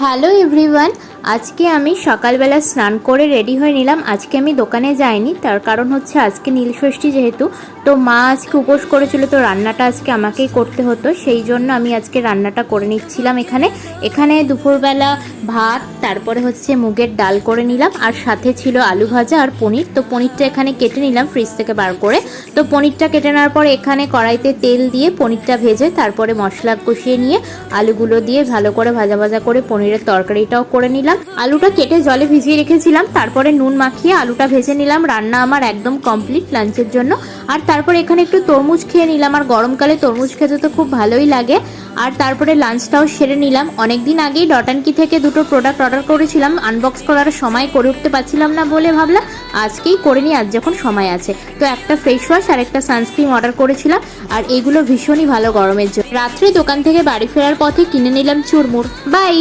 Hello everyone, আজকে আমি সকালবেলা স্নান করে রেডি হয়ে নিলাম। আজকে আমি দোকানে যাইনি, তার কারণ হচ্ছে আজকে নীলষষ্ঠী যেহেতু, তো মা আজকে উপোস করেছিল, তো রান্নাটা আজকে আমাকেই করতে হতো। সেই জন্য আমি আজকে রান্নাটা করে নিচ্ছিলাম। এখানে দুপুরবেলা ভাত, তারপরে হচ্ছে মুগের ডাল করে নিলাম, আর সাথে ছিল আলু ভাজা আর পনির। তো পনিরটা এখানে কেটে নিলাম ফ্রিজ থেকে বার করে। তো পনিরটা কেটে নেওয়ার পর এখানে কড়াইতে তেল দিয়ে পনিরটা ভেজে তারপরে মশলা কষিয়ে নিয়ে আলুগুলো দিয়ে ভালো করে ভাজা ভাজা করে পনিরের তরকারিটাও করে নিলাম। আলুটা কেটে জলে ভিজিয়ে রেখেছিলাম, তারপরে নুন মাখিয়ে আলুটা ভেজে নিলাম। রান্না আমার একদম কমপ্লিট লাঞ্চের জন্য। আর তারপরে এখানে একটু তরমুজ খেয়ে নিলাম, আর গরমকালে তরমুজ খেতে তো খুব ভালোই লাগে। আর তারপরে লাঞ্চটাও সেরে নিলাম। অনেকদিন আগেই ডটানকি থেকে দুটো প্রোডাক্ট অর্ডার করেছিলাম, আনবক্স করার সময় করে উঠতে পারছিলাম না বলে ভাবলাম আজকেই করে নিই, আজ যখন সময় আছে। তো একটা ফেস ওয়াশ আর একটা সানস্ক্রিন অর্ডার করেছিলাম, আর এগুলো ভীষণই ভালো গরমের জন্য। রাত্রে দোকান থেকে বাড়ি ফেরার পথে কিনে নিলাম চুরমুর। বাই।